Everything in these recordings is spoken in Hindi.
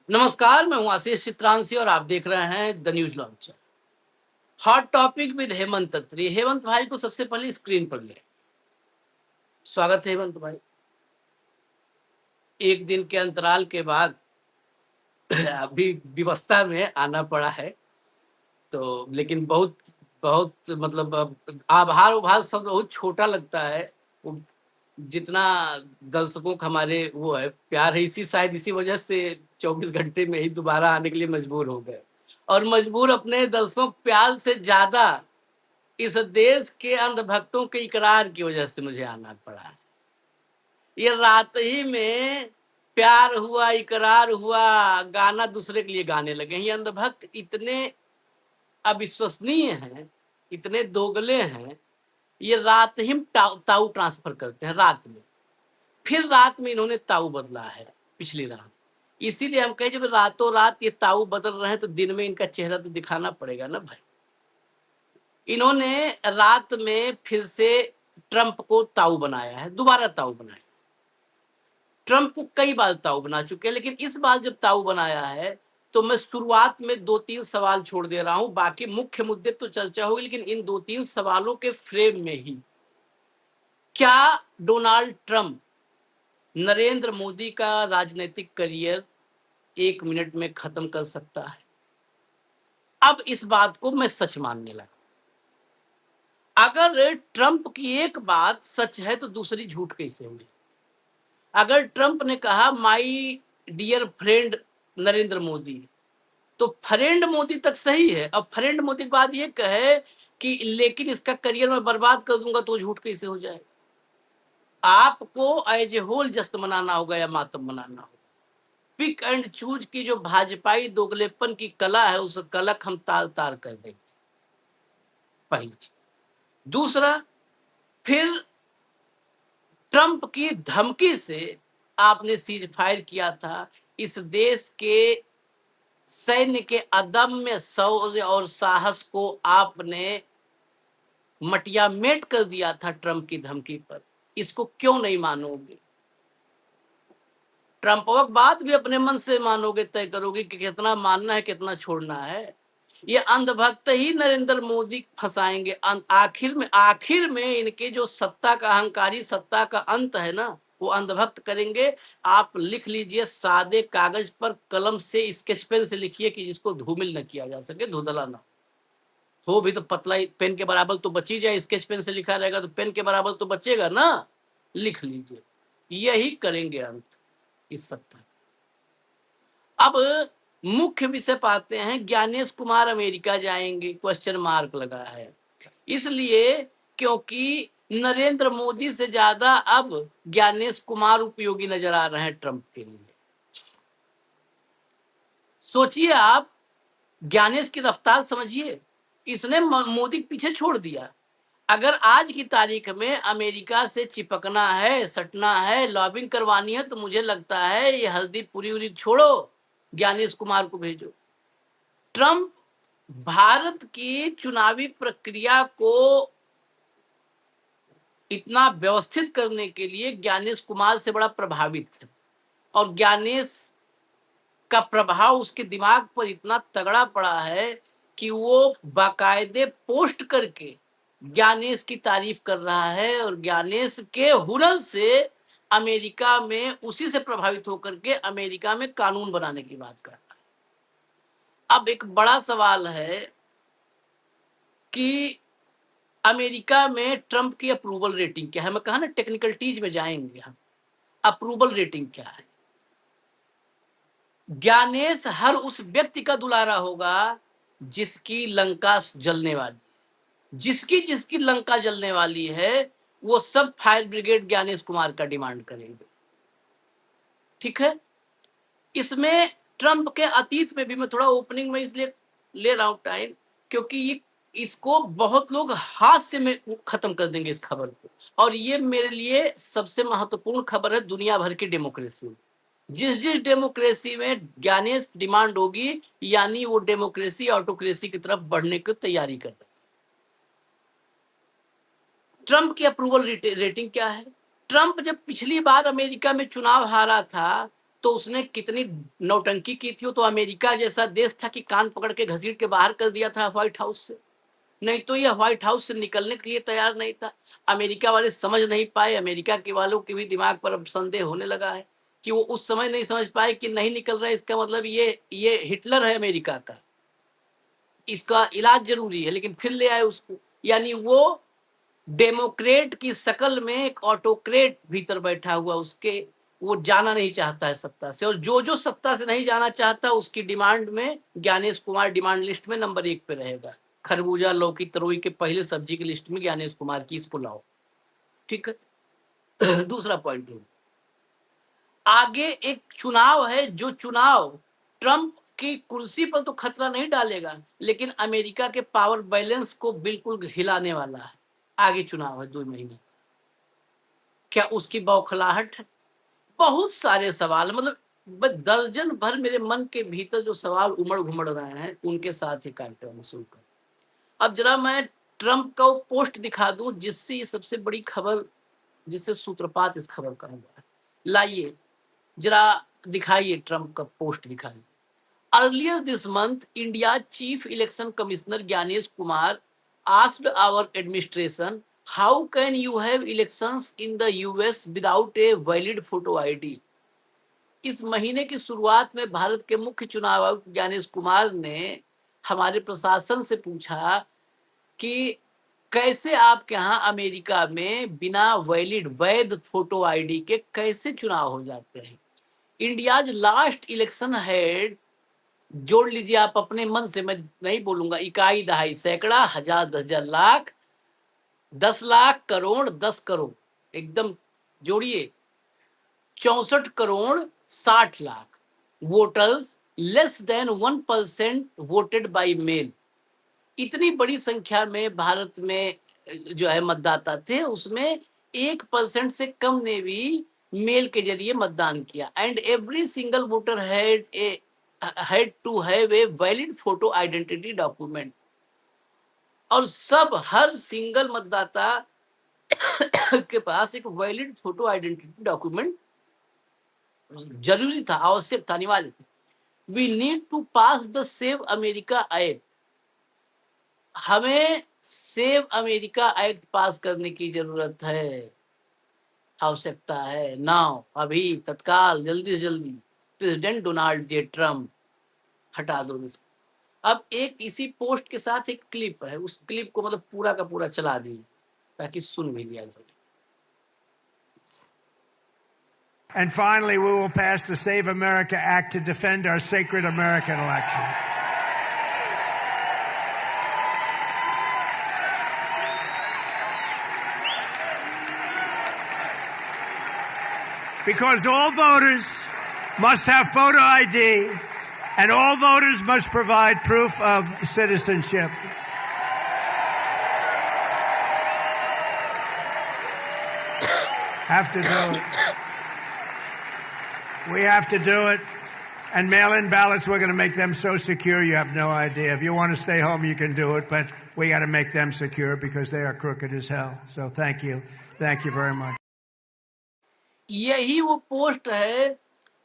नमस्कार, मैं हूँ आशीष चित्रांशी और आप देख रहे हैं the news launcher. Hot topic with Hemant Atri. Hemant भाई को सबसे पहले स्क्रीन पर ले। स्वागत है हेमंत भाई। एक दिन के अंतराल के बाद अभी व्यवस्था में आना पड़ा है, तो लेकिन बहुत बहुत मतलब अब आभार उभार सब बहुत छोटा लगता है। वो जितना दर्शकों का हमारे वो है प्यार है, इसी शायद इसी वजह से 24 घंटे में ही दोबारा आने के लिए मजबूर हो गए, और मजबूर अपने दर्शकों के प्यार से ज्यादा इस देश के अंधभक्तों के इकरार की वजह से मुझे आना पड़ा है। ये रात ही में प्यार हुआ, इकरार हुआ, गाना दूसरे के लिए गाने लगे। ये अंधभक्त इतने अविश्वसनीय हैं, इतने दोगले हैं। ये रात ही में ताऊ ट्रांसफर करते हैं रात में, फिर रात में इन्होंने ताऊ बदला है पिछली रात। इसीलिए हम कहे जब रातों रात ये ताऊ बदल रहे हैं तो दिन में इनका चेहरा तो दिखाना पड़ेगा ना भाई। इन्होंने रात में फिर से ट्रंप को ताऊ बनाया है, दोबारा ताऊ बनाया। ट्रंप को कई बार ताऊ बना चुके हैं, लेकिन इस बार जब ताऊ बनाया है तो मैं शुरुआत में 2-3 सवाल छोड़ दे रहा हूं, बाकी मुख्य मुद्दे तो चर्चा होगी, लेकिन इन 2-3 सवालों के फ्रेम में ही क्या डोनाल्ड ट्रंप नरेंद्र मोदी का राजनीतिक करियर 1 मिनट में खत्म कर सकता है? अब इस बात को मैं सच मानने लगा। अगर ट्रंप की एक बात सच है तो दूसरी झूठ कैसे होगी? अगर ट्रंप ने कहा my dear friend Narendra Modi, तो फ्रेंड मोदी तक सही है। अब फ्रेंड मोदी के बाद ये कहे कि लेकिन इसका करियर मैं बर्बाद कर दूंगा, तो झूठ कैसे हो जाए? आपको एज ए होल जश्न मनाना होगा या मातम मनाना होगा। पिक एंड चूज की जो भाजपाई दोगलेपन की कला है, उस कलक हम तार तार कर देंगे। पहली चीज। दूसरा, फिर ट्रंप की धमकी से आपने सीज फायर किया था। इस देश के सैन्य के अदम्य शौर्य और साहस को आपने मटियामेट कर दिया था ट्रंप की धमकी पर। इसको क्यों नहीं मानोगे? ट्रंपवक बात भी अपने मन से मानोगे, तय करोगे कि कितना मानना है, कितना छोड़ना है। ये अंधभक्त ही नरेंद्र मोदी फंसाएंगे। आखिर में इनके जो सत्ता का अहंकारी, सत्ता का अंत है ना, वो अंधभक्त करेंगे। आप लिख लीजिए, सादे कागज पर कलम से, स्केच पेन से लिखिए कि जिसको धूमिल न किया जा सके, धुंधला ना हो। भी तो पतला पेन के बराबर तो बची जाए। स्केच पेन से लिखा रहेगा तो पेन के बराबर तो बचेगा ना। लिख लीजिए, यही करेंगे अंत इस सत्ता। अब मुख्य विषय पाते हैं। ज्ञानेश कुमार अमेरिका जाएंगे, क्वेश्चन मार्क लगा है। इसलिए क्योंकि नरेंद्र मोदी से ज्यादा अब ज्ञानेश कुमार उपयोगी नजर आ रहे हैं ट्रंप के लिए। सोचिए आप, ज्ञानेश की रफ्तार समझिए। इसने मोदी के पीछे छोड़ दिया। अगर आज की तारीख में अमेरिका से चिपकना है, सटना है, लॉबिंग करवानी है, तो मुझे लगता है ये हल्दी पूरी उरी छोड़ो, ज्ञानेश कुमार को भेजो। ट्रंप भारत की चुनावी प्रक्रिया को इतना व्यवस्थित करने के लिए ज्ञानेश कुमार से बड़ा प्रभावित है, और ज्ञानेश का प्रभाव उसके दिमाग पर इतना तगड़ा पड़ा है कि वो बाकायदे पोस्ट करके ज्ञानेश की तारीफ कर रहा है, और ज्ञानेश के हुनर से अमेरिका में उसी से प्रभावित होकर के अमेरिका में कानून बनाने की बात कर रहा है। अब एक बड़ा सवाल है कि अमेरिका में ट्रंप की अप्रूवल रेटिंग क्या है। मैं कहा ना, टेक्निकलिटीज में जाएंगे हम। अप्रूवल रेटिंग क्या है? ज्ञानेश हर उस व्यक्ति का दुलारा होगा जिसकी लंका जलने वाली, जिसकी जिसकी लंका जलने वाली है, वो सब फायर ब्रिगेड ज्ञानेश कुमार का डिमांड करेंगे। ठीक है। इसमें ट्रंप के अतीत में भी मैं थोड़ा ओपनिंग में इसलिए ले रहा हूं टाइम, क्योंकि ये इसको बहुत लोग हास्य में खत्म कर देंगे इस खबर को, और ये मेरे लिए सबसे महत्वपूर्ण खबर है दुनिया भर की डेमोक्रेसी में। जिस जिस डेमोक्रेसी में ज्ञानेश डिमांड होगी, यानी वो डेमोक्रेसी ऑटोक्रेसी की तरफ बढ़ने की तैयारी करता है। ट्रंप की अप्रूवल रेटिंग क्या है? ट्रंप जब पिछली बार अमेरिका में चुनाव हारा था तो उसने कितनी नौटंकी की थी। वो तो अमेरिका जैसा देश था कि कान पकड़ के घसीट के बाहर कर दिया था व्हाइट हाउस से। नहीं तो ये व्हाइट हाउस से निकलने के लिए तैयार नहीं था। अमेरिका वाले समझ नहीं पाए, अमेरिका के वालों के भी दिमाग पर अब संदेह होने लगा है कि वो उस समय नहीं समझ पाए कि नहीं निकल रहा है, इसका मतलब ये हिटलर है अमेरिका का, इसका इलाज जरूरी है, लेकिन फिर ले आए उसको। यानी वो डेमोक्रेट की शकल में एक ऑटोक्रेट भीतर बैठा हुआ, उसके वो जाना नहीं चाहता है सत्ता से, और जो जो सत्ता से नहीं जाना चाहता उसकी डिमांड में ज्ञानेश कुमार डिमांड लिस्ट में नंबर 1 पे रहेगा। खरबूजा लौकी तरोई के पहले सब्जी की लिस्ट में ज्ञानेश कुमार की, इसको लाओ। ठीक है। दूसरा पॉइंट है, आगे एक चुनाव है, जो चुनाव ट्रंप की कुर्सी पर तो खतरा नहीं डालेगा, लेकिन अमेरिका के पावर बैलेंस को बिल्कुल हिलाने वाला है। आगे चुनाव है 2 महीने, क्या उसकी बौखलाहट है? बहुत सारे सवाल, मतलब दर्जन भर मेरे मन के भीतर जो सवाल उमड़ घुमड़ रहे हैं, उनके साथ ही कार्यक्रम शुरू कर। अब जरा मैं ट्रंप का वो पोस्ट दिखा दूं जिससे ये सबसे बड़ी खबर, जिससे सूत्रपात इस खबर का हुआ है। लाइए जरा दिखाइए, ट्रंप का पोस्ट दिखाइए। Earlier this month India chief election commissioner Gyanesh Kumar asked our administration, how can you have elections in the US without a valid photo ID? इस महीने की शुरुआत में भारत के मुख्य चुनाव आयुक्त ज्ञानेश कुमार ने हमारे प्रशासन से पूछा कि कैसे आपके यहाँ अमेरिका में बिना वैलिड वैध फोटो आईडी के कैसे चुनाव हो जाते हैं। इंडियाज लास्ट इलेक्शन हैड, जोड़ लीजिए आप अपने मन से, मैं नहीं बोलूंगा, इकाई दहाई सैकड़ा हजार 10,000 लाख 10 लाख करोड़ 10 करोड़, एकदम जोड़िए 64 crore 60 lakh voters, less than 1% voted by mail. इतनी बड़ी संख्या में भारत में जो है मतदाता थे, उसमें 1% से कम ने भी मेल के जरिए मतदान किया। And every single voter had to have a valid photo identity document, और सब हर सिंगल मतदाता के पास एक वैलिड फोटो आइडेंटिटी डॉक्यूमेंट जरूरी था, आवश्यक था, अनिवार्य था। We need to pass the save America act, हमें सेव अमेरिका एक्ट पास करने की जरूरत है, आवश्यकता है। नाउ, अभी, तत्काल, जल्दी से जल्दी। प्रेसिडेंट डोनाल्ड जे ट्रम्प, हटा दो इसको। अब एक इसी पोस्ट के साथ एक क्लिप है, उस क्लिप को मतलब पूरा का पूरा चला दीजिए ताकि सुन भी लिया जाए। And finally, we will pass the Save America Act to defend our sacred American elections. Because all voters must have photo ID, and all voters must provide proof of citizenship. Have to do it. We have to do it. And mail-in ballots, we're going to make them so secure you have no idea. If you want to stay home, you can do it, but we got to make them secure because they are crooked as hell. So thank you. Thank you very much. यही वो पोस्ट है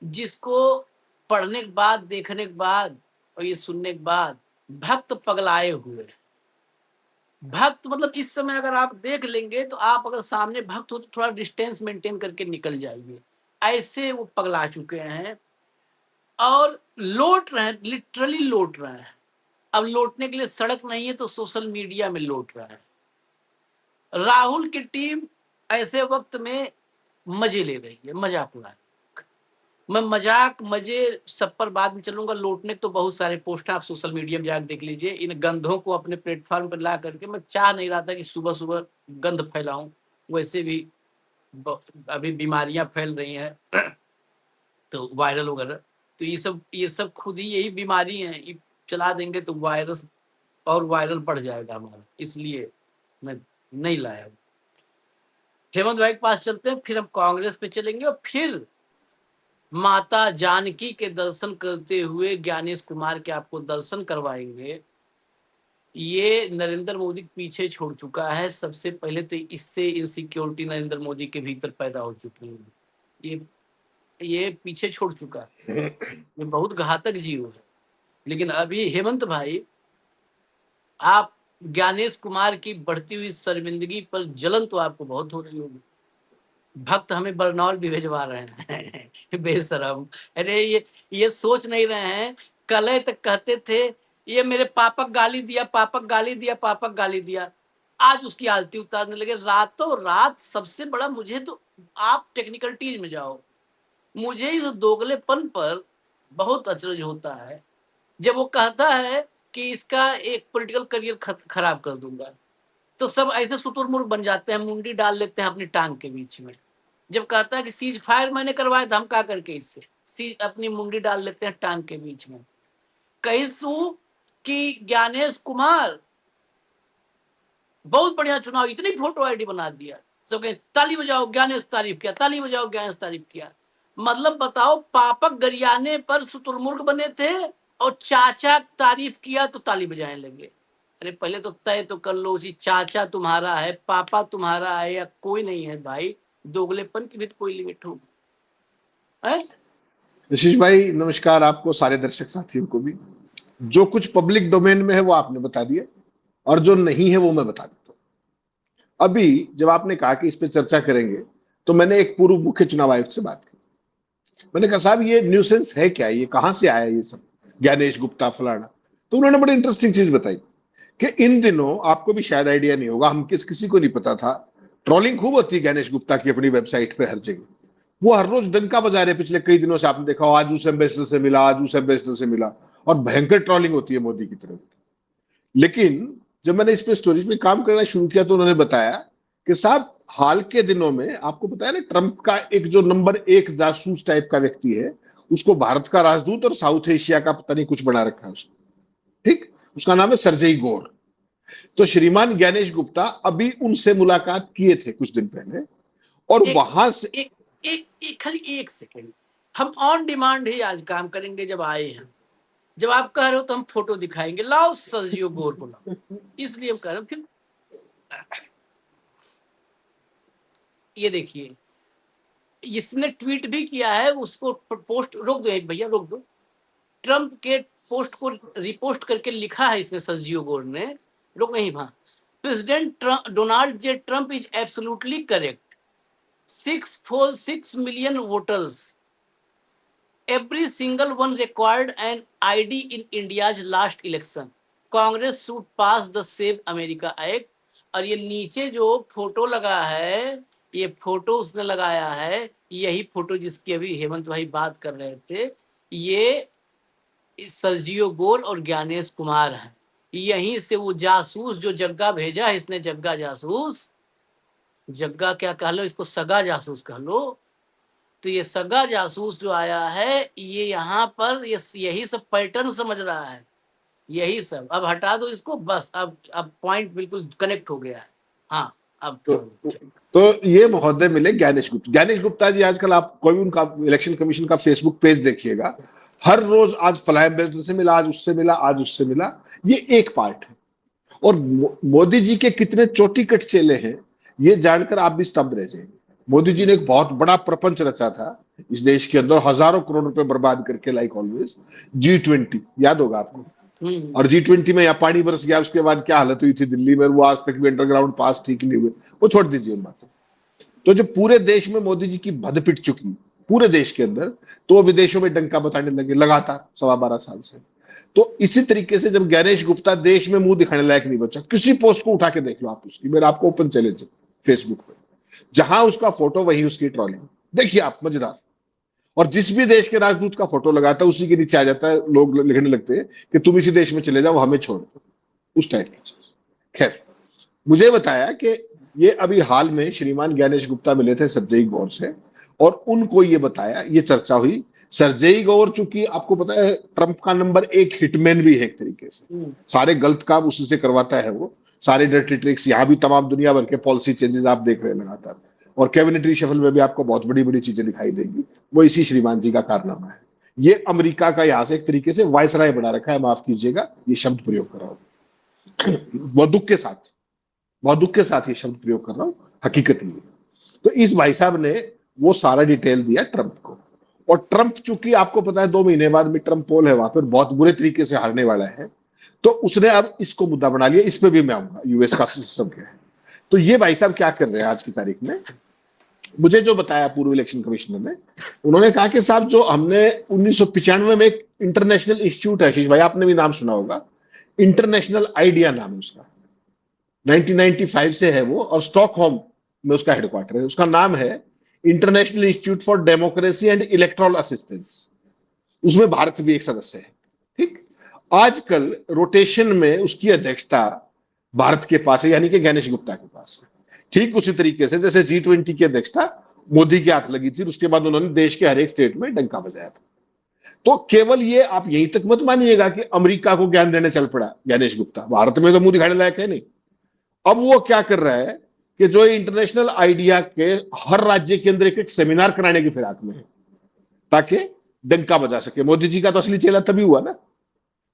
जिसको पढ़ने के बाद, देखने के बाद और ये सुनने के बाद भक्त पगलाए हुए। भक्त मतलब इस समय अगर आप देख लेंगे तो आप अगर सामने भक्त हो तो थोड़ा डिस्टेंस मेंटेन करके निकल जाइए, ऐसे वो पगला चुके हैं और लौट रहे हैं, लिटरली लौट रहे हैं। अब लौटने के लिए सड़क नहीं है तो सोशल मीडिया में लौट रहा है। राहुल की टीम ऐसे वक्त में मजे ले रही है, मजाक उड़ा। मैं मजाक मजे सब पर बाद में चलूंगा, लौटने तो बहुत सारे पोस्ट आप सोशल मीडिया में जाकर देख लीजिए। इन गंधों को अपने प्लेटफॉर्म पर ला करके, मैं चाह नहीं रहा था कि सुबह सुबह गंध फैलाऊं, वैसे भी अभी बीमारियां फैल रही हैं तो वायरल वगैरह, तो ये सब खुद ही यही बीमारी है, ये चला देंगे तो वायरस और वायरल बढ़ जाएगा हमारा, इसलिए मैं नहीं लाया। हेमंत भाई के पास चलते हैं, फिर हम कांग्रेस पे चलेंगे और फिर माता जानकी के दर्शन करते हुए ज्ञानेश कुमार के आपको दर्शन करवाएंगे। ये नरेंद्र मोदी पीछे छोड़ चुका है। सबसे पहले तो इससे इनसिक्योरिटी नरेंद्र मोदी के भीतर पैदा हो चुकी है। ये ये पीछे छोड़ चुका है, ये बहुत घातक जीव है। लेकिन अभी हेमंत भाई, आप ज्ञानेश कुमार की बढ़ती हुई शर्मिंदगी पर जलन तो आपको बहुत हो रही होगी। भक्त हमें बरनौल भी भिजवा रहे हैं बेशरम। अरे ये सोच नहीं रहे हैं, कल तक कहते थे ये मेरे पापक गाली दिया, पापक गाली दिया, पापक गाली दिया, आज उसकी आलती उतारने लगे रातों रात। सबसे बड़ा मुझे तो, आप टेक्निकलिटीज में जाओ, मुझे इस दोगलेपन पर बहुत अचरज होता है जब वो कहता है कि इसका एक पॉलिटिकल करियर खराब कर दूंगा, तो सब ऐसे शुतुरमुर्ग बन जाते हैं, मुंडी डाल लेते हैं अपनी टांग के बीच में। जब कहता है कि सीज फायर मैंने करवाया था, हम क्या करके इससे सीज अपनी मुंडी डाल लेते हैं टांग के बीच में। कहिसू कि ज्ञानेश कुमार बहुत बढ़िया चुनाव, इतनी फोटो आईडी बना दिया, सब कहे ताली बजाओ ज्ञानेश तारीफ किया, ताली बजाओ ज्ञानेश तारीफ किया। मतलब बताओ, पापक गरियाने पर शुतुरमुर्ग बने थे और चाचा तारीफ किया तो ताली बजाने लगे। अरे पहले तो तय तो कर लो, उसी चाचा तुम्हारा है, पापा तुम्हारा है या कोई नहीं है भाई। दोगलेपन की भी तो कोई लिमिट हो है? आशीष भाई नमस्कार, आपको सारे दर्शक साथियों को भी। जो कुछ पब्लिक डोमेन में है वो आपने बता दिया, और जो नहीं है वो मैं बता देता हूं। अभी जब आपने कहा कि इस पे चर्चा करेंगे, तो मैंने एक पूर्व मुख्य चुनाव आयुक्त से बात की। मैंने कहा साहब ये न्यूसेंस है क्या, ये कहां से आया ये सब, ज्ञानेश गुप्ता फलाना। तो उन्होंने बड़ी इंटरेस्टिंग चीज बताई कि इन दिनों, आपको भी शायद आइडिया नहीं होगा, हम किसी को नहीं पता था, ट्रोलिंग खूब होती है ज्ञानेश गुप्ता की अपनी वेबसाइट पे हर जगह। वो हर रोज डंका बजा रहे, पिछले कई दिनों से आपने देखा हो, आज उस एम्बेसडर से मिला, आज उस एम्बेसडर से मिला, और भयंकर ट्रोलिंग होती है मोदी की तरफ। लेकिन जब मैंने इस पे स्टोरीज में काम करना शुरू किया तो उन्होंने बताया कि साहब हाल के दिनों में, आपको पता है ना, ट्रंप का एक जो नंबर 1 जासूस टाइप का व्यक्ति है, उसको भारत का राजदूत और साउथ एशिया का पता नहीं कुछ बना रखा है उसने, ठीक, उसका नाम है सर्जेई गोर। तो श्रीमान ज्ञानेश गुप्ता अभी उनसे मुलाकात किए थे कुछ दिन पहले, और वहां से खाली एक सेकेंड, हम ऑन डिमांड ही आज काम करेंगे। जब आए हैं, जब आप कह रहे हो तो हम फोटो दिखाएंगे, लाओ सर्जियो गोर को लाओ, इसलिए हम कह रहे हो। फिर ये देखिए, इसने ट्वीट भी किया है, उसको पोस्ट रोक दो एक भैया, रोक दो। ट्रंप के पोस्ट को रिपोस्ट करके लिखा है इसने, सर्जियो गोर ने, रोक नहीं वहां। President Donald J Trump is absolutely correct, 646 million voters, every single one required an ID in India's last election. Congress should pass the Save America Act. और ये नीचे जो फोटो लगा है, ये फोटो उसने लगाया है, यही फोटो जिसकी अभी हेमंत भाई बात कर रहे थे, ये सर्जियो गोर और ज्ञानेश कुमार है। यहीं से वो जासूस जो जग्गा भेजा है इसने, जग्गा जासूस, जग्गा क्या कह लो इसको, सगा जासूस कह लो। तो ये सगा जासूस जो आया है, ये यहाँ पर यही सब पैटर्न समझ रहा है, यही सब। अब हटा दो इसको बस, अब पॉइंट बिल्कुल कनेक्ट हो गया है। हाँ अब तो ये महोदय मिले ज्ञानेश गुप्ता। ज्ञानेश गुप्ता जी आजकल आप कोई उनका इलेक्शन कमीशन का फेसबुक पेज देखिएगा, हर रोज आज फलां एम्बेसडर से मिला, आज उससे मिला, आज उससे मिला। ये एक पार्ट है। और मोदी जी के कितने चोटी कट चेले हैं ये जानकर आप भी स्तब्ध रह जाएंगे। मोदी जी ने एक बहुत बड़ा प्रपंच रचा था इस देश के अंदर, हजारों करोड़ रुपए बर्बाद करके, लाइक ऑलवेज। G20 याद होगा आपको, और G20 में यहाँ पानी बरस गया, उसके बाद क्या हालत हुई थी दिल्ली में, वो आज तक भी अंडरग्राउंड पास ठीक नहीं हुए, वो छोड़ दीजिए उन बातों। तो जो पूरे देश में मोदी जी की भद पिट चुकी, पूरे देश के अंदर, तो वो विदेशों में डंका बताने लगे लगातार 12.25 साल से। तो इसी तरीके से जब ज्ञानेश गुप्ता देश में मुंह दिखाने लायक नहीं बचा, किसी पोस्ट को उठा के देख लो आप उसकी, मेरा आपको ओपन चैलेंज है फेसबुक पे, जहां उसका फोटो वही उसकी ट्रॉलिंग, देखिए आप, मजेदार। और जिस भी देश के राजदूत का फोटो लगाता है उसी के नीचे आ जाता है, लोग लिखने लगते हैं कि तुम इसी देश में चले जाओ, हमें छोड़ दो, उस टाइप की चीज। खैर, मुझे बताया कि ये अभी हाल में श्रीमान ज्ञानेश गुप्ता मिले थे सर्जेई गौर से, और उनको ये बताया, ये चर्चा हुई। सर्जेई गौर चूंकि आपको पता है ट्रंप का नंबर 1 हिटमैन भी है एक तरीके से, सारे गलत काम उसी से करवाता है वो, सारे डर्टी ट्रिक्स, यहाँ भी तमाम दुनिया भर के पॉलिसी चेंजेस आप देख रहे हैं लगातार, और कैबिनेट रिशफल में भी आपको बहुत बड़ी बड़ी चीजें दिखाई देंगी, वो इसी श्रीमान जी का कारनामा है। ये अमेरिका का यहाँ से एक तरीके से वायसराय बना रखा है, माफ कीजिएगा ये शब्द प्रयोग कर रहा हूं, बहुत दुख के साथ ये शब्द प्रयोग कर रहा हूं, हकीकत ये। तो इस भाई साहब ने वो सारा डिटेल दिया ट्रंप को, और ट्रंप चूंकि आपको पता है 2 महीने बाद में ट्रंप पोल है वहां पर बहुत बुरे तरीके से हारने वाला है, तो उसने अब इसको मुद्दा बना लिया। इस पे भी मैं आऊंगा, यूएस का सिस्टम क्या है। तो ये भाई साहब क्या कर रहे हैं आज की तारीख में, मुझे जो बताया पूर्व इलेक्शन कमिश्नर ने, उन्होंने कहा कि साहब जो हमने 1995 में एक इंटरनेशनल इंस्टीट्यूट है, आशीष भाई आपने भी नाम सुना होगा, इंटरनेशनल आइडिया नाम है उसका, 1995 से है वो, और स्टॉकहोम में उसका हेडक्वार्टर है। उसका नाम है international institute for democracy and electoral assistance. उसमें भारत भी एक सदस्य है। ठीक, आजकल रोटेशन में उसकी अध्यक्षता भारत के पास है, यानी कि ज्ञानेश गुप्ता के पास है। ठीक उसी तरीके से जैसे G20 की अध्यक्षता मोदी के हाथ लगी थी, उसके बाद उन्होंने देश के हर एक स्टेट में डंका बजाया था। तो केवल ये आप यहीं तक मत मानिएगा कि अमेरिका को ज्ञान देने चल पड़ा ज्ञानेश गुप्ता, भारत में तो मुंह दिखाने लायक है नहीं। अब वो क्या कर रहा है कि जो इंटरनेशनल आइडिया के हर राज्य के अंदर एक एक सेमिनार कराने की फिराक में है, ताकि डंका बजा सके। मोदी जी का तो असली चेला तभी हुआ ना।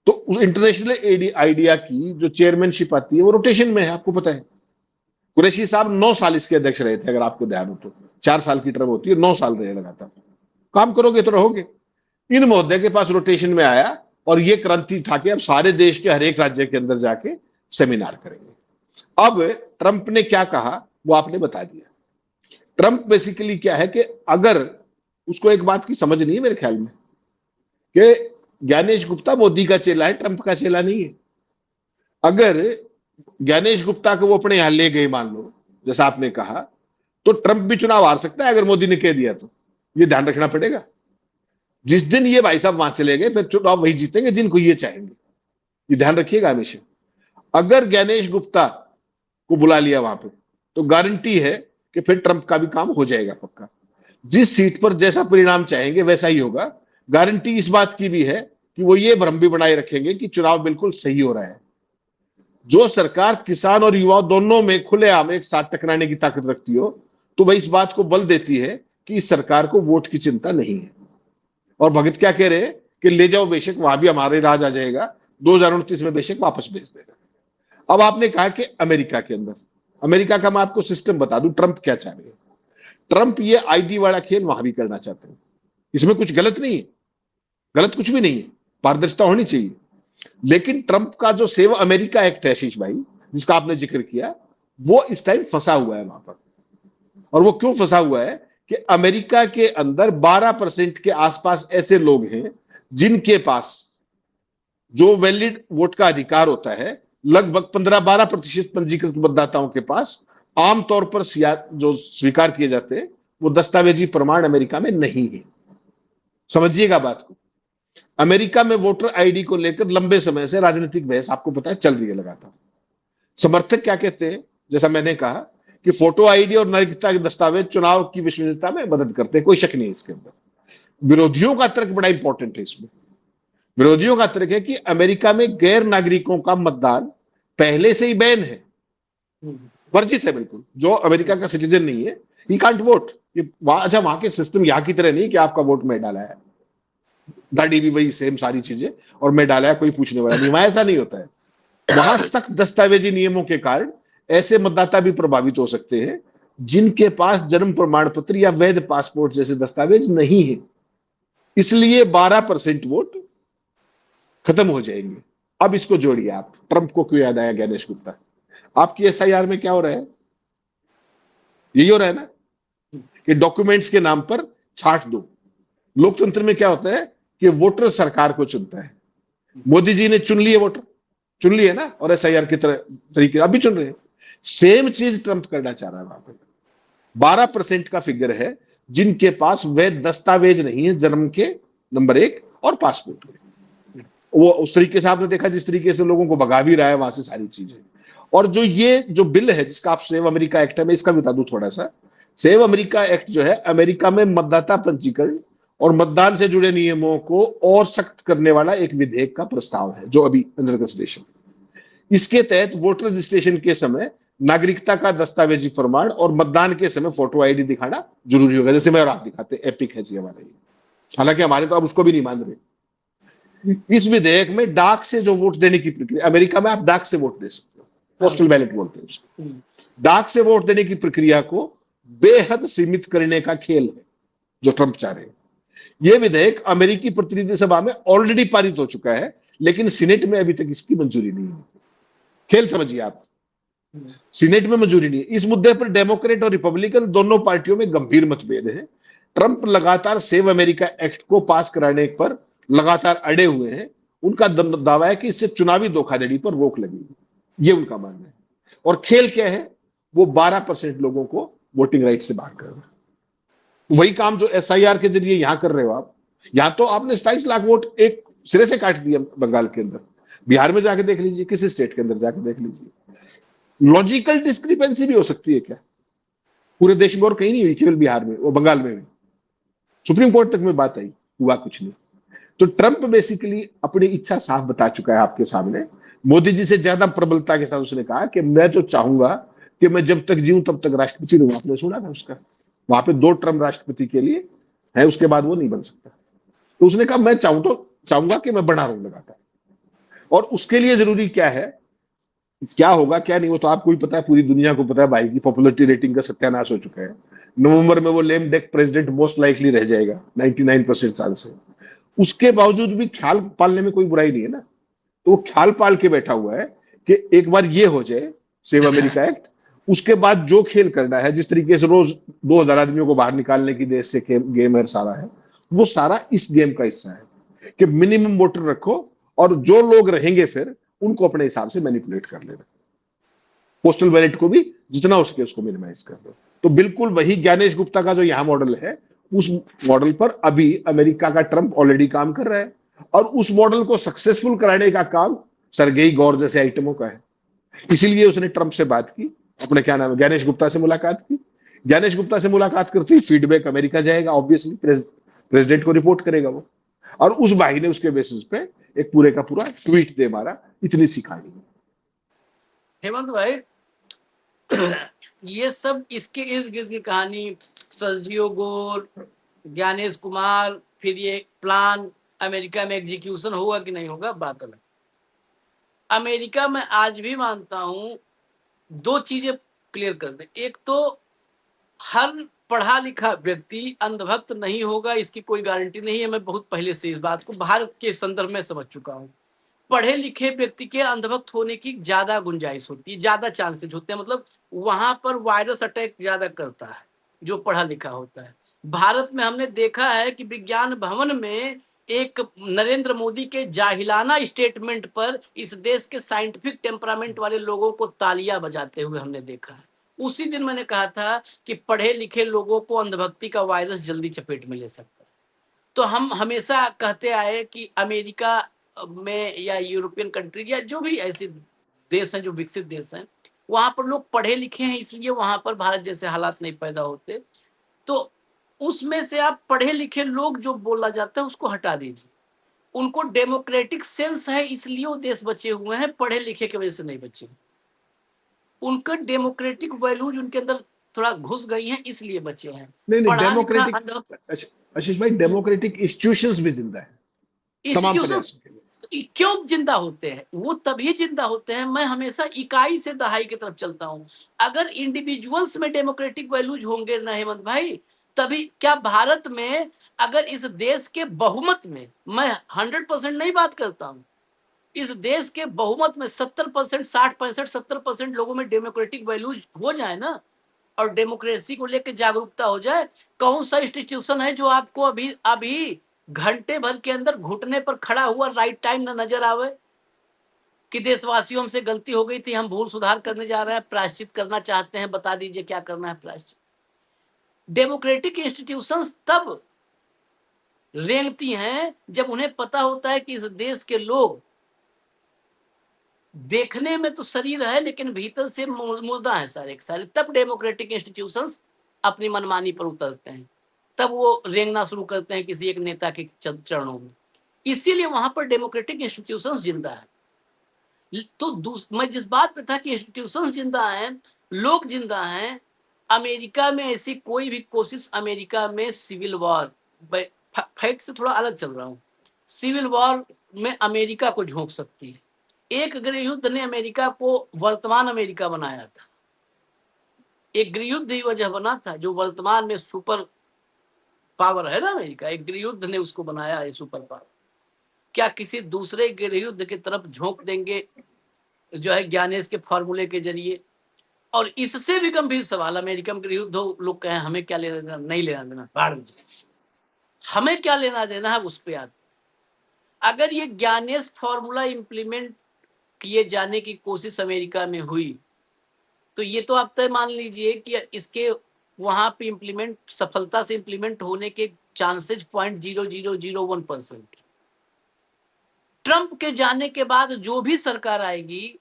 तो उस इंटरनेशनल आइडिया की जो चेयरमैनशिप आती है वो रोटेशन में है, आपको पता है। कुरैशी साहब 9 साल इसके अध्यक्ष रहे थे, अगर आपको ध्यान हो तो। 4 साल की टर्म होती है, 9 साल रहे लगातार। काम करोगे तो रहोगे। इन महोदय के पास रोटेशन में आया और ये क्रांति उठा के अब सारे देश के हर एक राज्य के अंदर जाके सेमिनार करेंगे। अब ट्रंप ने क्या कहा वो आपने बता दिया। ट्रंप बेसिकली क्या है कि अगर उसको एक बात की समझ नहीं है मेरे ख्याल में, कि ज्ञानेश गुप्ता मोदी का चेला है, ट्रंप का चेला नहीं है। अगर ज्ञानेश गुप्ता को वो अपने यहां ले गए मान लो, जैसा आपने कहा, तो ट्रंप भी चुनाव हार सकता है अगर मोदी ने कह दिया तो। ये ध्यान रखना पड़ेगा। जिस दिन ये भाई साहब वहां चले गए फिर चुनाव वही जीतेंगे जिनको ये चाहेंगे, ये ध्यान रखिएगा हमेशा। अगर ज्ञानेश गुप्ता को बुला लिया वहां पे तो गारंटी है कि फिर ट्रंप का भी काम हो जाएगा पक्का। जिस सीट पर जैसा परिणाम चाहेंगे वैसा ही होगा। गारंटी इस बात की भी है कि वो ये भ्रम भी बनाए रखेंगे कि चुनाव बिल्कुल सही हो रहा है। जो सरकार किसान और युवा दोनों में खुलेआम एक साथ टकराने की ताकत रखती हो, तो वह इस बात को बल देती है कि इस सरकार को वोट की चिंता नहीं है। और भगत क्या कह रहे हैं कि ले जाओ बेशक, वहां भी हमारे राज आ जाएगा, 2029 में बेशक वापस भेज देगा। अब आपने कहा कि अमेरिका के अंदर, अमेरिका का मैं आपको सिस्टम बता दूं, ट्रंप क्या चाह रहे हैं। ट्रंप ये आईडी वाला खेल वहां भी करना चाहते हैं। इसमें कुछ गलत नहीं है, गलत कुछ भी नहीं है, पारदर्शिता होनी चाहिए। लेकिन ट्रंप का जो सेव अमेरिका एक्ट है आशीष भाई, जिसका आपने जिक्र किया, वो इस टाइम फंसा हुआ है वहां पर। और वो क्यों फंसा हुआ है कि अमेरिका के अंदर 12% के आसपास ऐसे लोग हैं जिनके पास जो वैलिड वोट का अधिकार होता है, लगभग 15-12% पंजीकृत मतदाताओं के पास आमतौर पर जो स्वीकार किए जाते हैं वो दस्तावेजी प्रमाण अमेरिका में नहीं है। समझिएगा बात को। अमेरिका में वोटर आईडी को लेकर लंबे समय से राजनीतिक बहस आपको पता है चल रही है लगातार। समर्थक क्या कहते हैं, जैसा मैंने कहा कि फोटो आईडी और नागरिकता के दस्तावेज चुनाव की विश्वसनीयता में मदद करते हैं, कोई शक नहीं है इसके अंदर। विरोधियों का तर्क बड़ा इंपॉर्टेंट है इसमें। विरोधियों का तर्क है कि अमेरिका में गैर नागरिकों का मतदान पहले से ही बैन है, वर्जित है बिल्कुल। जो अमेरिका का सिटीजन नहीं है ही कांट वोट। अच्छा, वहां के सिस्टम यहाँ की तरह नहीं कि आपका वोट मैं डाला है, दाढ़ी भी वही सेम सारी चीजें, और मैं डाला है कोई पूछने वाला नहीं। वहां ऐसा नहीं होता है। वहां सख्त दस्तावेजी नियमों के कारण ऐसे मतदाता भी प्रभावित हो सकते हैं जिनके पास जन्म प्रमाण पत्र या वैध पासपोर्ट जैसे दस्तावेज नहीं है। इसलिए 12% वोट खत्म हो जाएंगे। अब इसको जोड़िए आप, ट्रंप को क्यों याद आया ज्ञानेश गुप्ता? आपकी एसआईआर में क्या हो रहा है? यही हो रहा है ना कि डॉक्यूमेंट्स के नाम पर छाट दो। लोकतंत्र में क्या होता है कि वोटर सरकार को चुनता है। मोदी जी ने चुन लिए, वोटर चुन लिए ना, और एसआईआर की तरह तरीके अभी चुन रहे हैं। सेम चीज ट्रंप करना चाह रहा है वहां पर। 12% का फिगर है जिनके पास वैध दस्तावेज नहीं है, जन्म के नंबर 1 और पासपोर्ट के। वो उस तरीके से आपने देखा जिस तरीके से लोगों को भगा भी रहा है वहां से सारी चीजें। और जो बिल है जिसका आप सेव अमेरिका एक्ट है, मैं इसका बता दूं थोड़ा सा। सेव अमेरिका एक्ट जो है, अमेरिका में मतदाता पंजीकरण और मतदान से जुड़े नियमों को और सख्त करने वाला एक विधेयक का प्रस्ताव है जो अभी अंडर कंसिडरेशन। इसके तहत वोटर रजिस्ट्रेशन के समय नागरिकता का दस्तावेजी प्रमाण और मतदान के समय फोटो आईडी दिखाना जरूरी होगा, जैसे मैं और आप दिखाते। एपिक है जी हमारे। हालांकि हमारे तो अब उसको भी नहीं मान रहे। इस विधेयक में डाक से जो वोट देने की प्रक्रिया, अमेरिका में आप डाक से वोट दे सकते हो, पोस्टल बैलेट बोलते हैं उसको। डाक से वोट देने की प्रक्रिया को बेहद सीमित करने का खेल है जो ट्रंप चाह रहे हैं। ये विधेयक अमेरिकी प्रतिनिधि सभा में ऑलरेडी पारित हो चुका है, लेकिन सीनेट में अभी तक इसकी मंजूरी नहीं है। खेल समझिए आप, सीनेट में मंजूरी नहीं है। इस मुद्दे पर डेमोक्रेट और रिपब्लिकन दोनों पार्टियों में गंभीर मतभेद है। ट्रंप लगातार सेव अमेरिका एक्ट को पास कराने पर लगातार अड़े हुए हैं। उनका दावा है कि इससे चुनावी धोखाधड़ी पर रोक लगेगी, ये उनका मानना है। और खेल क्या है, वो 12% लोगों को वोटिंग राइट से बाहर करना। वही काम जो एसआईआर के जरिए यहां कर रहे हो आप। यहां तो आपने 27 लाख वोट एक सिरे से काट दिया बंगाल के अंदर। बिहार में जाके देख लीजिए, किसी स्टेट के अंदर जाके देख लीजिए। लॉजिकल डिस्क्रिपेंसी भी हो सकती है क्या? पूरे देश में और कहीं नहीं हुई, केवल बिहार में, वो बंगाल में हुई। सुप्रीम कोर्ट तक में बात आई, हुआ कुछ नहीं। तो ट्रंप बेसिकली अपनी इच्छा साफ बता चुका है आपके सामने। मोदी जी से ज्यादा प्रबलता के साथ उसने कहा कि मैं तो चाहूंगा कि मैं जब तक जीऊं तब तक राष्ट्रपति रहूं। आपने सुना था उसका, वहां पे 2 टर्म राष्ट्रपति के लिए है, उसके बाद वो नहीं बन सकता। तो उसने कहा मैं चाहूंगा कि मैं बना रहूं लगातार। और उसके लिए जरूरी क्या है, क्या होगा क्या नहीं, वो तो आपको ही पता है, पूरी दुनिया को पता है। भाई की पॉपुलरिटी रेटिंग का सत्यानाश हो चुका है। नवंबर में वो लेम डेक प्रेसिडेंट मोस्ट लाइकली रह जाएगा 99% चांस है। उसके बावजूद भी ख्याल पालने में कोई बुराई नहीं है ना। तो वो ख्याल पाल के बैठा हुआ है कि एक बार ये हो जाए सेव अमेरिका एक्ट, उसके बाद जो खेल करना है, जिस तरीके से रोज 2000 आदमियों को बाहर निकालने की देश से गेम है सारा है, वो सारा इस गेम का हिस्सा है कि मिनिमम वोटर रखो और जो लोग रहेंगे फिर उनको अपने हिसाब से मैनिपुलेट कर लेना। पोस्टल बैलेट को भी जितना हो सके उसको मिनिमाइज कर दो। तो बिल्कुल वही ज्ञानेश गुप्ता का जो यहां मॉडल है, उस मॉडल पर अभी अमेरिका का ट्रंप ऑलरेडी काम कर रहा है। और उस मॉडल को सक्सेसफुल कराने का काम सरगेई गौर जैसे आइटमों का है। इसीलिए उसने ट्रंप से बात की, अपने क्या नाम है, ज्ञानेश गुप्ता से मुलाकात की। ज्ञानेश गुप्ता से मुलाकात करते ही फीडबैक अमेरिका जाएगा, ऑब्वियसली प्रेसिडेंट को रिपोर्ट करेगा वो। और उस भाई ने उसके बेसिस पे एक पूरे का पूरा ट्वीट दे मारा। इतनी सी कहानी है। हेमंत भाई, ये सब इसके इर्द गिर्द की कहानी, सर्जियो गोर, ज्ञानेश कुमार, फिर ये प्लान अमेरिका में एग्जीक्यूशन होगा कि नहीं होगा, बात अलग। अमेरिका में आज भी मानता हूं 2 चीजें क्लियर कर दे। एक तो हर पढ़ा लिखा व्यक्ति अंधभक्त नहीं होगा, इसकी कोई गारंटी नहीं है। मैं बहुत पहले से इस बात को भारत के संदर्भ में समझ चुका हूं। पढ़े लिखे व्यक्ति के अंधभक्त होने की ज्यादा गुंजाइश होती है, ज्यादा चांसेस होते हैं। मतलब वहां पर वायरस अटैक ज्यादा करता है जो पढ़ा लिखा होता है। भारत में हमने देखा है कि विज्ञान भवन में एक नरेंद्र मोदी के जाहिलाना स्टेटमेंट पर इस देश के साइंटिफिक टेम्परामेंट वाले लोगों को तालियां बजाते हुए हमने देखा है। उसी दिन मैंने कहा था कि पढ़े लिखे लोगों को अंधभक्ति का वायरस जल्दी चपेट में ले सकता है। तो हम हमेशा कहते आए कि अमेरिका में या यूरोपियन कंट्री या जो भी ऐसे देश हैं जो विकसित देश हैं, वहां पर लोग पढ़े लिखे हैं, इसलिए वहां पर भारत जैसे हालात नहीं पैदा होते। तो उसमें से आप पढ़े लिखे लोग जो बोला जाता है उसको हटा दीजिए। उनको डेमोक्रेटिक सेंस है इसलिए वो देश बचे हुए हैं, पढ़े लिखे की वजह से नहीं बचे। उनका डेमोक्रेटिक वैल्यूज उनके अंदर थोड़ा घुस गई हैं, इसलिए बचे हैं। नहीं नहीं, पढ़ा लिखा डेमोक्रेटिक आशीष भाई, डेमोक्रेटिक इंस्टीट्यूशंस भी जिंदा है तमाम इंस्टीट्यूशन प्रयासों के लिए। क्यों जिंदा होते हैं? वो तभी जिंदा होते हैं, मैं हमेशा इकाई से दहाई की तरफ चलता हूं। अगर इंडिविजुअल्स में डेमोक्रेटिक वैल्यूज होंगे ना हेमंत भाई, तभी क्या भारत में, अगर इस देश के बहुमत में, मैं 100% नहीं बात करता हूं, इस देश के बहुमत में 70%, 60%, 70% लोगों में डेमोक्रेटिक वैल्यूज हो जाए ना, और डेमोक्रेसी को लेकर जागरूकता हो जाए, कौन सा इंस्टीट्यूशन है जो आपको अभी अभी घंटे भर के अंदर घुटने पर खड़ा हुआ राइट टाइम ना नजर आवे कि देशवासियों हमसे गलती हो गई थी, हम भूल सुधार करने जा रहे हैं, प्रायश्चित करना चाहते हैं, बता दीजिए क्या करना है प्रायश्चित। डेमोक्रेटिक इंस्टीट्यूशंस तब रेंगती हैं जब उन्हें पता होता है कि इस देश के लोग देखने में तो शरीर है लेकिन भीतर से मुर्दा है सारे के सारे। तब डेमोक्रेटिक इंस्टीट्यूशंस अपनी मनमानी पर उतरते हैं, तब वो रेंगना शुरू करते हैं किसी एक नेता के चरणों में। इसीलिए वहां पर डेमोक्रेटिक इंस्टीट्यूशंस जिंदा है। तो मैं जिस बात पे था कि इंस्टीट्यूशंस जिंदा हैं, लोग जिंदा हैं। अमेरिका में ऐसी कोई भी कोशिश, अमेरिका में सिविल वॉर, फैक्ट से थोड़ा अलग चल रहा हूँ, सिविल वॉर में अमेरिका को झोंक सकती है। एक गृह युद्ध ने अमेरिका को वर्तमान अमेरिका बनाया था। एक गृह युद्ध ही वजह बना था जो वर्तमान में सुपर पावर है ना अमेरिका, एक गृह युद्ध ने उसको बनाया है सुपर पावर। क्या किसी दूसरे गृह युद्ध की तरफ झोंक देंगे जो है ज्ञानेश के फॉर्मूले के जरिए? और इससे भी गंभीर सवाल, अमेरिका में गृह युद्ध हो, लोग कहें हमें क्या लेना देना, नहीं लेना देना, बाढ़ में जाए। हमें क्या लेना देना है उस पे आते। अगर ये ज्ञानेश फॉर्मूला इंप्लीमेंट किए जाने की कोशिश अमेरिका में हुई तो ये तो आप तय मान लीजिए कि इसके वहां पे इंप्लीमेंट सफलता से इंप्लीमेंट होने के चांसेस 0.0001%। ट्रंप के जाने के बाद जो भी सरकार आएगी,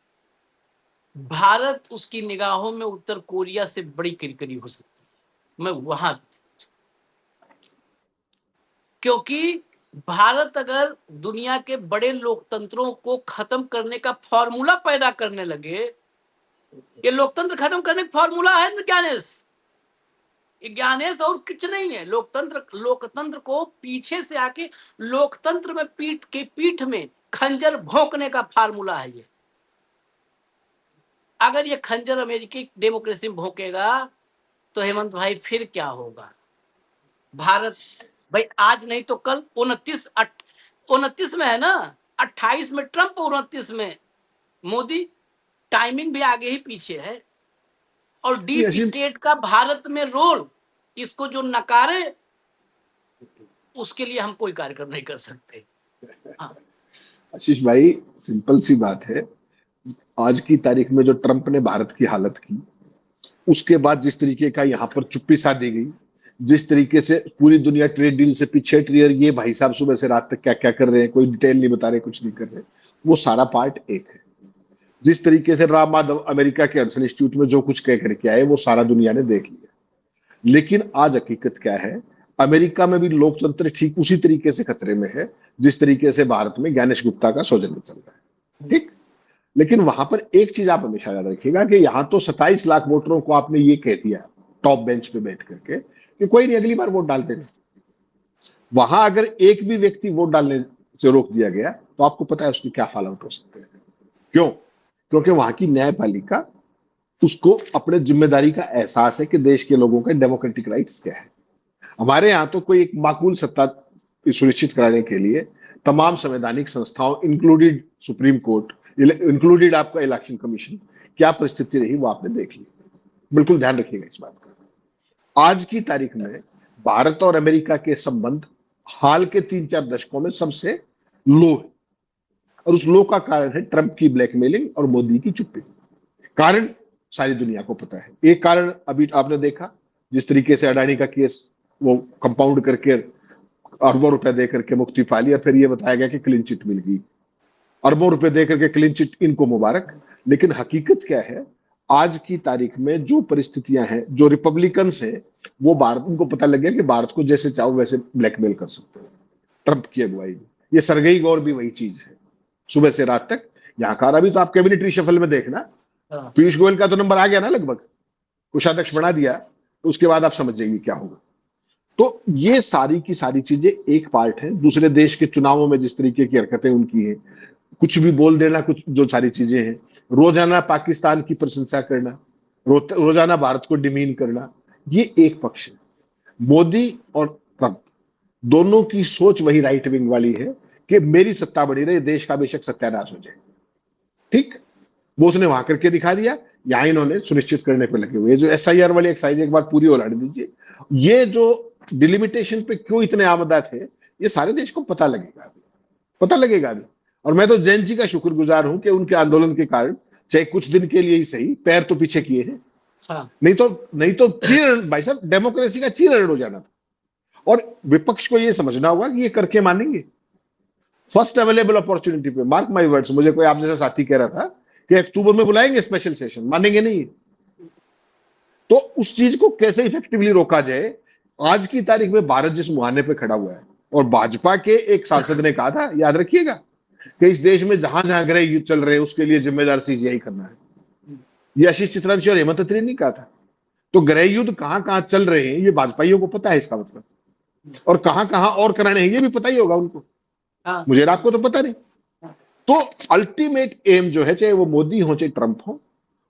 भारत उसकी निगाहों में उत्तर कोरिया से बड़ी किरकिरी हो सकती है। मैं वहां, क्योंकि भारत अगर दुनिया के बड़े लोकतंत्रों को खत्म करने का फॉर्मूला पैदा करने लगे, ये लोकतंत्र खत्म करने का फॉर्मूला है ना ज्ञानेश, ये ज्ञानेश और कुछ नहीं है। लोकतंत्र को पीछे से आके लोकतंत्र में पीठ में खंजर भोंकने का फार्मूला है ये। अगर ये खंजर अमेरिकी डेमोक्रेसी में भोंकेगा तो हेमंत भाई फिर क्या होगा? भारत भाई आज नहीं तो कल 29 में है ना, 28 में ट्रंप, 29 में मोदी, टाइमिंग भी आगे ही पीछे है। और डीप स्टेट का भारत में रोल, इसको जो नकारे उसके लिए हम कोई कार्यक्रम नहीं कर सकते। हाँ। आशीष भाई, सिंपल सी बात है, आज की तारीख में जो ट्रंप ने भारत की हालत की, उसके बाद जिस तरीके का यहाँ पर चुप्पी साधी गई, जिस तरीके से पूरी दुनिया ट्रेड डील से पीछे हट रही है, ये भाई साहब सुबह से रात तक क्या क्या कर रहे हैं, कोई डिटेल नहीं बता रहे, कुछ नहीं कर रहे, वो सारा पार्ट एक है। जिस तरीके से राम माधव अमेरिका के हडसन इंस्टीट्यूट में जो कुछ कह करके आए, वो सारा दुनिया ने देख लिया। लेकिन आज हकीकत क्या है, अमेरिका में भी लोकतंत्र ठीक उसी तरीके से खतरे में है जिस तरीके से भारत में ज्ञानेश गुप्ता का सौजन्य चल रहा है। ठीक, लेकिन वहां पर एक चीज आप हमेशा याद रखिएगा कि यहां तो 27 लाख वोटरों को आपने ये कह दिया टॉप बेंच पे बैठ करके कि कोई नहीं, अगली बार वोट डाल देना। वहां अगर एक भी व्यक्ति वोट डालने से रोक दिया गया तो आपको पता है उसके क्या फॉल आउट हो सकते हैं। क्यों? क्योंकि वहां की न्यायपालिका, उसको अपने जिम्मेदारी का एहसास है कि देश के लोगों के डेमोक्रेटिक राइट्स क्या है। हमारे यहाँ तो कोई एक माकूल सत्ता सुनिश्चित कराने के लिए तमाम संवैधानिक संस्थाओं, इंक्लूडेड सुप्रीम कोर्ट, इंक्लूडेड आपका इलेक्शन कमीशन, क्या परिस्थिति रही वो आपने देख ली। बिल्कुल ध्यान रखिएगा इस बात का। आज की तारीख में भारत और अमेरिका के संबंध हाल के 3-4 दशकों में सबसे लो है, और उस लो का कारण है ट्रंप की ब्लैकमेलिंग और मोदी की चुप्पी। कारण सारी दुनिया को पता है। एक कारण अभी आपने देखा, जिस तरीके से अडानी का केस वो कंपाउंड करके अरबों रुपए दे करके मुक्ति पा लिया, फिर ये बताया गया कि क्लीन चिट मिल गई, अरबों रुपए दे करके क्लीन चिट, इनको मुबारक। लेकिन हकीकत क्या है, आज की तारीख में जो परिस्थितियां हैं, जो रिपब्लिकन्स हैं, वो भारत, उनको पता लग गया कि भारत को जैसे चाहो वैसे ब्लैकमेल कर सकते हैं ट्रंप की अगुवाई में। ये सरगई गौर भी वही चीज है, सुबह से रात तक यहाँ का। अभी तो आप कैबिनेट रिशफल में देखना, पीयूष गोयल का तो नंबर आ गया ना लगभग, कोषाध्यक्ष बना दिया, तो उसके बाद आप समझ जाइए क्या होगा। तो ये सारी की सारी चीजें एक पार्ट है। दूसरे देश के चुनावों में जिस तरीके की हरकतें उनकी हैं, कुछ भी बोल देना, कुछ जो सारी चीजें हैं, रोजाना पाकिस्तान की प्रशंसा करना, रोजाना भारत को डिमीन करना, ये एक पक्ष है। मोदी और ट्रंप दोनों की सोच वही राइट विंग वाली है कि मेरी सत्ता बढ़ी रहे, देश का बेशक सत्यानाश हो जाए। ठीक, वो उसने वहां करके दिखा दिया, यहां इन्होंने सुनिश्चित करने पर लगे हुए। जो SIR वाली एक्साइज एक बार पूरी उलाड़ दीजिए, ये जो डिलिमिटेशन पे क्यों इतने आमदा थे, ये सारे देश को पता लगेगा अभी। और मैं तो जैन जी का शुक्रगुजार हूं कि उनके आंदोलन के कारण, चाहे कुछ दिन के लिए ही सही, पैर तो पीछे किए हैं। हाँ। नहीं तो भाई साहब, डेमोक्रेसी का चीरहरण हो जाना था। और विपक्ष को यह समझना होगा कि ये करके मानेंगे फर्स्ट अवेलेबल अपॉर्चुनिटी पे। मार्क माई वर्ड्स, मुझे कोई आप जैसा साथी कह रहा था कि अक्टूबर में बुलाएंगे स्पेशल सेशन, मानेंगे नहीं। तो उस चीज को कैसे इफेक्टिवली रोका जाए। आज की तारीख में भारत जिस मुहाने पे खड़ा हुआ है, और भाजपा के एक सांसद ने कहा था, याद रखिएगा, कि इस देश में जहां जहां गृह युद्ध चल रहे हैं उसके लिए जिम्मेदार CGI करना है। ये आशीष चित्रांशी और हेमंत त्रिवेदी ने कहा था। तो गृह युद्ध कहां कहां चल रहे हैं ये भाजपाइयों को पता है, इसका मतलब, और कहां और कराने हैं ये भी पता ही होगा उनको। मुझे रात को तो पता नहीं। तो अल्टीमेट एम जो है, चाहे वो मोदी हो चाहे ट्रंप हो,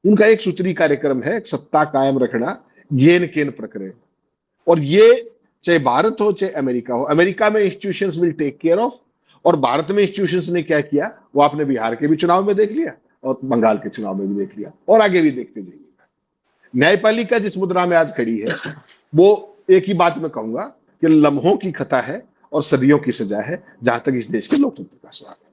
उनका एक सूत्री कार्यक्रम है, सत्ता कायम रखना, येन केन प्रक्रिया। और ये चाहे भारत हो चाहे अमेरिका हो। अमेरिका में institutions will take care of, और भारत में इंस्टीट्यूशंस ने क्या किया वो आपने बिहार के भी चुनाव में देख लिया और बंगाल के चुनाव में भी देख लिया और आगे भी देखते जाइए। न्यायपालिका जिस मुद्रा में आज खड़ी है वो एक ही बात मैं कहूंगा कि लम्हों की खता है और सदियों की सजा है जहां तक इस देश के लोकतंत्र का सवाल है।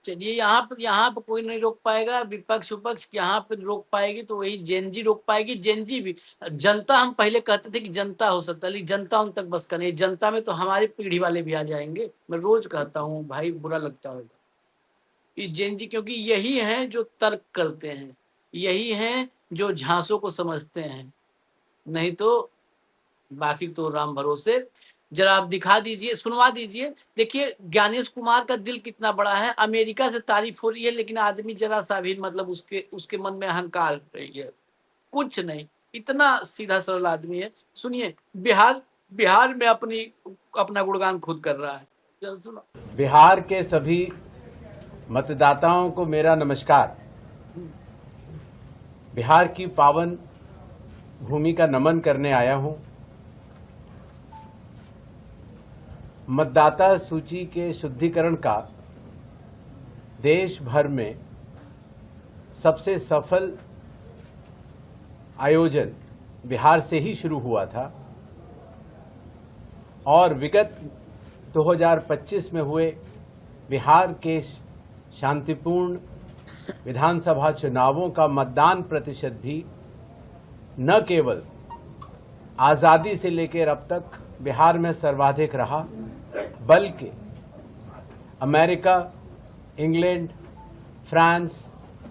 चलिए, यहाँ पर कोई नहीं रोक पाएगा, विपक्ष विपक्ष यहाँ पे रोक पाएगी तो वही जेनजी रोक पाएगी। जेनजी भी, जनता हम पहले कहते थे कि जनता हो सकता है, लेकिन जनता उन तक बस का नहीं। जनता में तो हमारी पीढ़ी वाले भी आ जाएंगे। मैं रोज कहता हूँ भाई, बुरा लगता होगा ये जेनजी, क्योंकि यही हैं जो तर्क करते हैं, यही हैं जो झांसों को समझते हैं, नहीं तो बाकी तो राम भरोसे। जरा आप दिखा दीजिए, सुनवा दीजिए। देखिए ज्ञानेश कुमार का दिल कितना बड़ा है, अमेरिका से तारीफ हो रही है लेकिन आदमी जरा सा भी मतलब उसके मन में अहंकार रही है, कुछ नहीं, इतना सीधा सरल आदमी है। सुनिए, बिहार में अपना गुणगान खुद कर रहा है। जरा सुनो। बिहार के सभी मतदाताओं को मेरा नमस्कार। बिहार की पावन भूमि का नमन करने आया हूं। मतदाता सूची के शुद्धिकरण का देश भर में सबसे सफल आयोजन बिहार से ही शुरू हुआ था और विगत 2025 में हुए बिहार के शांतिपूर्ण विधानसभा चुनावों का मतदान प्रतिशत भी न केवल आज़ादी से लेकर अब तक बिहार में सर्वाधिक रहा, बल्कि अमेरिका, इंग्लैंड, फ्रांस,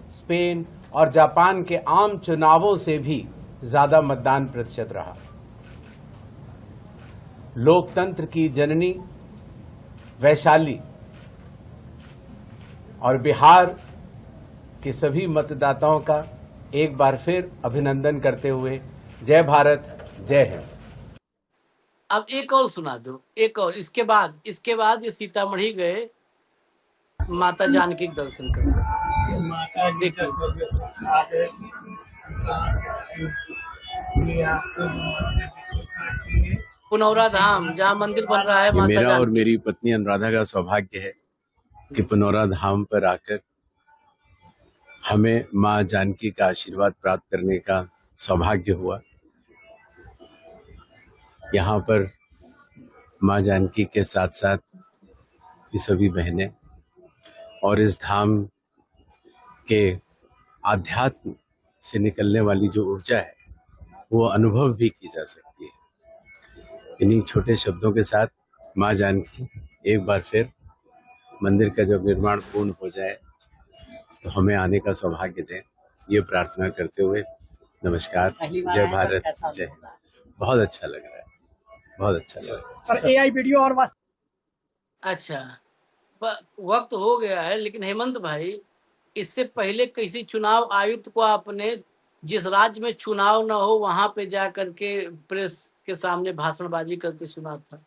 स्पेन और जापान के आम चुनावों से भी ज्यादा मतदान प्रतिशत रहा। लोकतंत्र की जननी वैशाली और बिहार के सभी मतदाताओं का एक बार फिर अभिनंदन करते हुए जय भारत, जय हिंद। अब एक और सुना दो, एक और, इसके बाद ये सीतामढ़ी गए माता जानकी के दर्शन करते। माता जी का देखिए। पुनौरा धाम जहाँ मंदिर बन रहा है ये माता मेरा और जानकी। मेरी पत्नी अनुराधा का सौभाग्य है कि पुनौरा धाम पर आकर हमें मां जानकी का आशीर्वाद प्राप्त करने का सौभाग्य हुआ। यहाँ पर मां जानकी के साथ साथ ये सभी बहनें और इस धाम के आध्यात्म से निकलने वाली जो ऊर्जा है वो अनुभव भी की जा सकती है। इन्हीं छोटे शब्दों के साथ मां जानकी एक बार फिर मंदिर का जब निर्माण पूर्ण हो जाए तो हमें आने का सौभाग्य दें, ये प्रार्थना करते हुए नमस्कार, जय भारत, जय हिंद। बहुत अच्छा लग रहा है, बहुत अच्छा लग रहा है। सर एआई वीडियो और अच्छा, वक्त हो गया है, लेकिन हेमंत भाई, इससे पहले किसी चुनाव आयुक्त को आपने जिस राज्य में चुनाव न हो वहां पे जा करके प्रेस के सामने भाषणबाजी करते सुना था।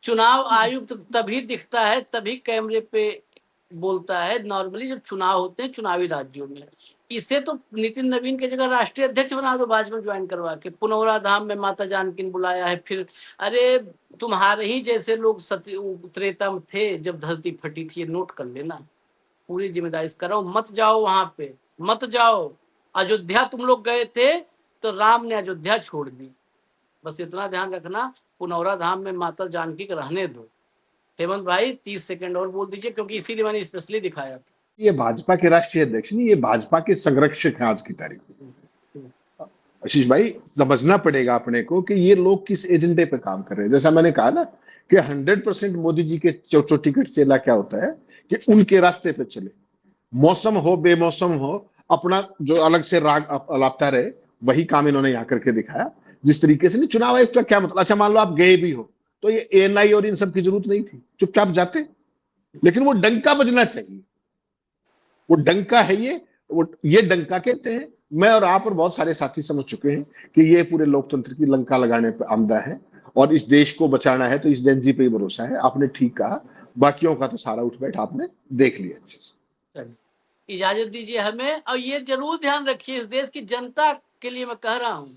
चुनाव आयुक्त तभी दिखता है, तभी कैमरे पे बोलता है नॉर्मली जब चुनाव होते हैं चुनावी राज्यों में। इसे तो नितिन नवीन की जगह राष्ट्रीय अध्यक्ष बना दो, भाजपा ज्वाइन करवा के। पुनौरा धाम में माता जानकी ने बुलाया है, फिर अरे तुम्हारे ही जैसे लोग त्रेता में थे जब धरती फटी थी, ये नोट कर लेना। पूरी जिम्मेदारी करो, मत जाओ वहां पे, मत जाओ। अयोध्या तुम लोग गए थे तो राम ने अयोध्या छोड़ दी, बस इतना ध्यान रखना। पुनौरा धाम में माता जानकी को रहने दो। हेमंत भाई 30 सेकंड और बोल दीजिए, क्योंकि इसीलिए मैंने स्पेशली दिखाया था। ये भाजपा के राष्ट्रीय अध्यक्ष नहीं, ये भाजपा के संरक्षक हैं आज की तारीख में। आशीष भाई, समझना पड़ेगा अपने को कि ये लोग किस एजेंडे पे काम कर रहे हैं। जैसा मैंने कहा ना कि 100% मोदी जी के टिकट चेला क्या होता है कि उनके रास्ते पे चले, मौसम हो बेमौसम हो, अपना जो अलग से राग अलापता रहे, वही काम इन्होंने यहाँ करके दिखाया। जिस तरीके से नहीं, चुनाव आयुक्त का क्या मतलब? अच्छा मान लो आप गए भी हो तो ये एएनआई और इन सब की जरूरत नहीं थी, चुपचाप जाते, लेकिन वो डंका बजना चाहिए। वो डंका है, ये डंका कहते हैं। मैं और आप और बहुत सारे साथी समझ चुके हैं कि ये पूरे लोकतंत्र की लंका लगाने पर आमदा है और इस देश को बचाना है तो इस जेनजी पे ही भरोसा है। आपने ठीक कहा, बाकियों का तो सारा उठ बैठ आपने देख लिया अच्छे से। इजाजत दीजिए हमें, और ये जरूर ध्यान रखिए, इस देश की जनता के लिए मैं कह रहा हूं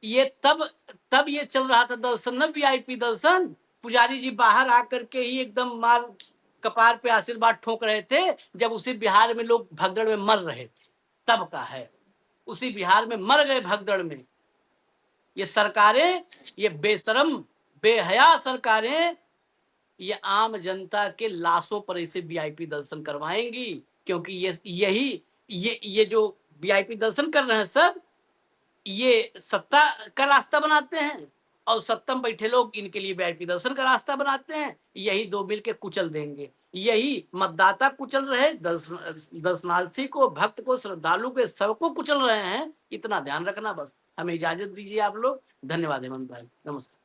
ये तब ये चल रहा था दर्शन न, वीआईपी दर्शन। पुजारी जी बाहर आकर के ही एकदम मार कपार पे आशीर्वाद ठोक रहे थे, जब उसी बिहार में लोग भगदड़ में मर रहे थे, तब का है। उसी बिहार में मर गए भगदड़ में। ये सरकारें, ये बेशरम बेहया सरकारें, ये आम जनता के लाशों पर ऐसे वीआईपी दर्शन करवाएंगी, क्योंकि ये जो वीआईपी दर्शन कर रहे हैं सब, ये सत्ता का रास्ता बनाते हैं, और सत्ता में बैठे लोग इनके लिए वीआईपी दर्शन का रास्ता बनाते हैं। यही दो मिल के कुचल देंगे। यही मतदाता कुचल रहे, दर्शनार्थी को, भक्त को, श्रद्धालु के, सबको कुचल रहे हैं। इतना ध्यान रखना। बस हमें इजाजत दीजिए आप लोग। धन्यवाद हेमंत भाई, नमस्कार।